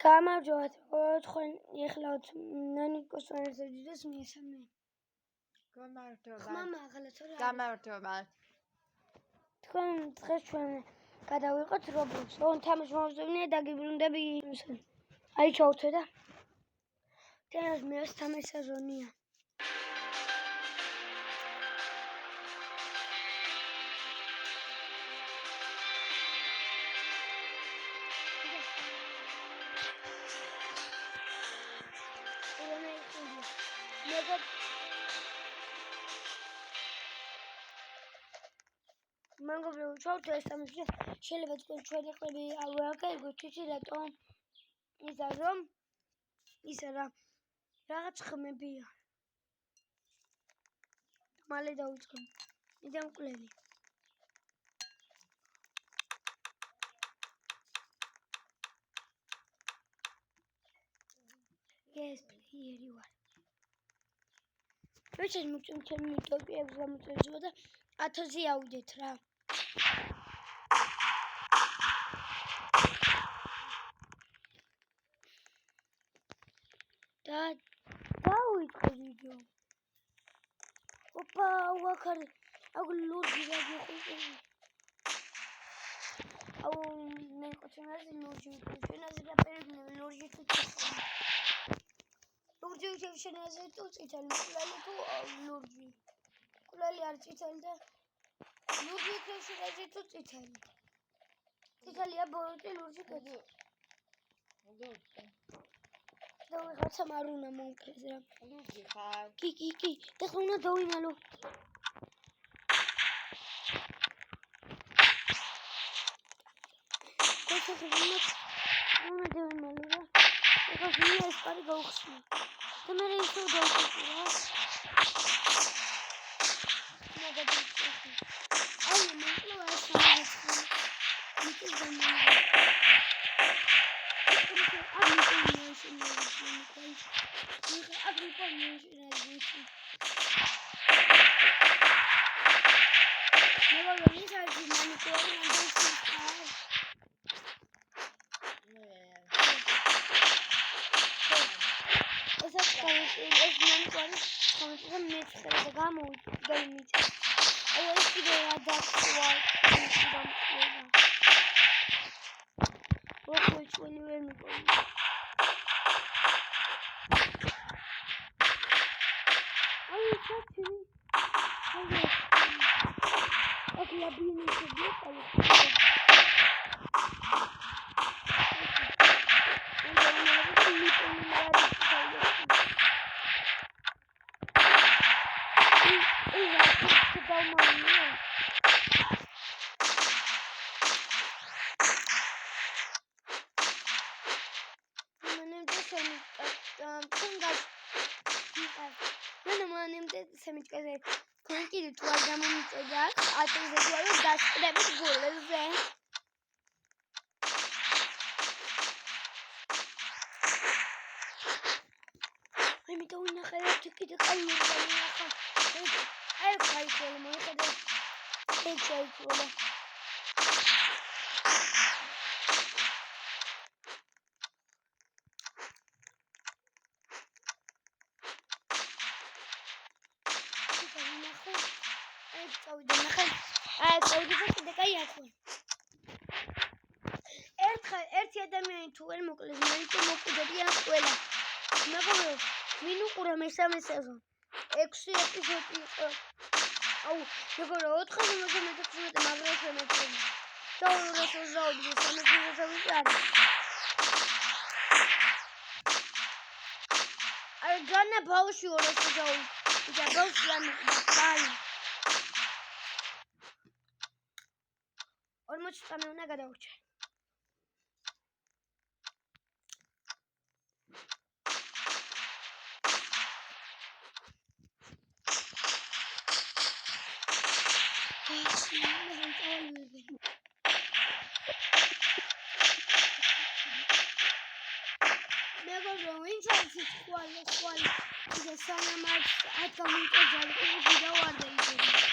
გამარჯობათ, თქვენ ეხლავთ ნანიკოს ვენესეჯის მესამე. გამარჯობათ. თქვენ დღეს ჩვენ გადავიღოთ Roblox. თამაში მოვზევნია დაგიბრუნდები იმისგან. აი ჩავთვე და თენას მესამე სეზონია. მეგობრებო, ჩავთვე ეს თამაში. შეიძლება თქვენ ჩვენი ყები არ ვეღებთ, თვითი რატომ? ისა რა რაღაც ხმებია. მალე დავიწყებ. მიდამ მკვლელი. ეს პლეიერი ვარ. ვიცი მოწმ ჩემი ტოპიებს გამოწერდება და 1000-ზე ავიდეთ რა. და დავიწყე ვიდეო. ოპა, ვაქარ. აგ ლურჯი გაგიხუჭი. აუ, მე ყოჩენაზე ლურჯი ვიყენაზე და პერგნები ლურჯი თუ ლურჯი შევშენაზე თუ წითელი მკვლელი თუ ლურჯი. მკვლელი არ წითელი და ლურჯი შევშენაზე თუ წითელი. წითელია ბოლოტი ლურჯი კეთილი. დავიღაცა მარუნა მომქეს რა. ლურჯი ხარ. კი. და ხომ უნდა დავინალო. გასახებინოთ. უნდა დავინალო რა. ეხლა ვინმე ეს პარი გავხსნა. და მე ისევ დავხსნა რა. აი მე ეს სამახსნა. მიწის გამომი. Semickaze კონკრეტულად თუ არ გამომიწევდა 1000-ზე თუ არა დასწრებით გულზე. მე მიტოვინახე ერთი კიდე კაი მოვინახა. აი ფაიქოლ მოიხედე. ეს შეიძლება. ერთი ადამიანი თუ ვერ მოკლეს, მაინც მოკვდებიან ყველა. მეგობრებო, ვინ უყურა მესამე სეზონი? 6 ეპიზოდი იყო. აუ, მეგობრებო, 416 მაგრამ შემეწმე. და 222 სამეცნიერო არის. აი, განა ბავშვი 222. და ბავშვი ამბალი. 40 წამი უნდა გადავრჩე. მეგობრებო, ვინც არის ხვალ და სანამ არ გამიწევდა, ვიდეო არ დაიწერა.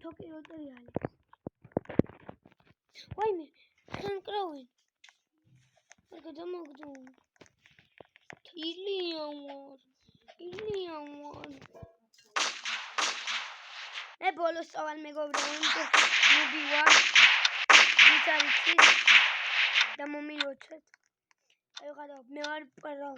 თოკი როტერი არის. ვაიმე, ხან კრავენ. მაგა დამაგდო. ილიანوار. მე ბოლოს წავალ მეგობრებო, ნუბი ვარ. იცი და მომილოცეთ. აი ხადა მე ვარ პრო.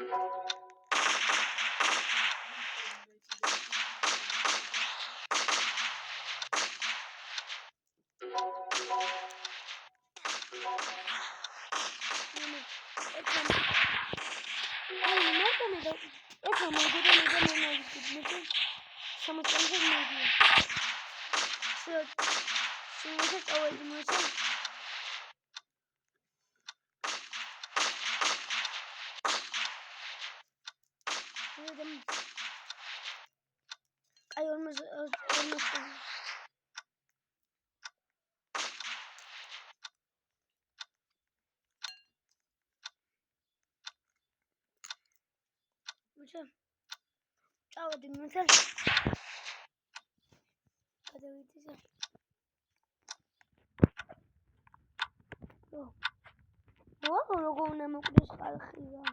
Ay olmaz. Ciao, dimmi se. Cosa vuoi dire? Oh. Wow, lo con una mucchia scalchia.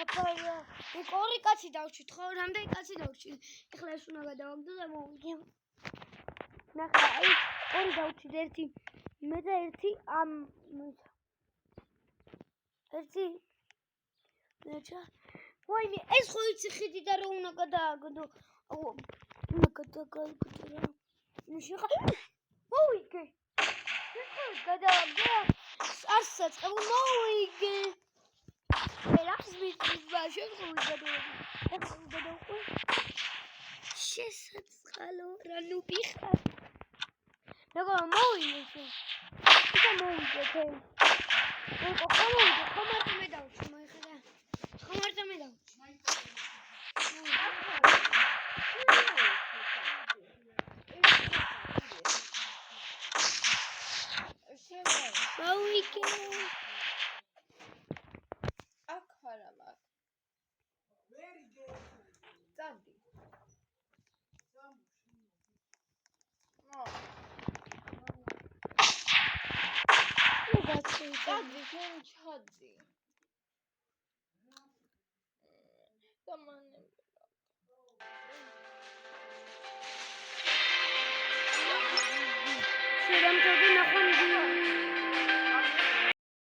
აპარა, მე ორი კაცი დავჭით ხო? რამდენი კაცი დავჭით? ეხლა ეს უნდა გადავაგდო და მოვიგე. ნახე, აი, ორი დავჭით, ერთი მე და ერთი ამ ერთი მეჩა. ვაიმე, ეს ხო იცი ხიდი და რა უნდა გადააგდო? აუ, უნდა გადაგაგდო რა. ნიშახა. მოვიგე. ეხლა გადავაგდო. ასაწყო მოვიგე. შესაწყალო რა ნუბი ხარ? როგორ მოვიდე? ისა მოვიდე თე. ხომარტა მე დავჭი, მოიხედა. ხომარტა მე დავჭი. მოვიგე. Sandy. Sandy, can chadzi. Come on.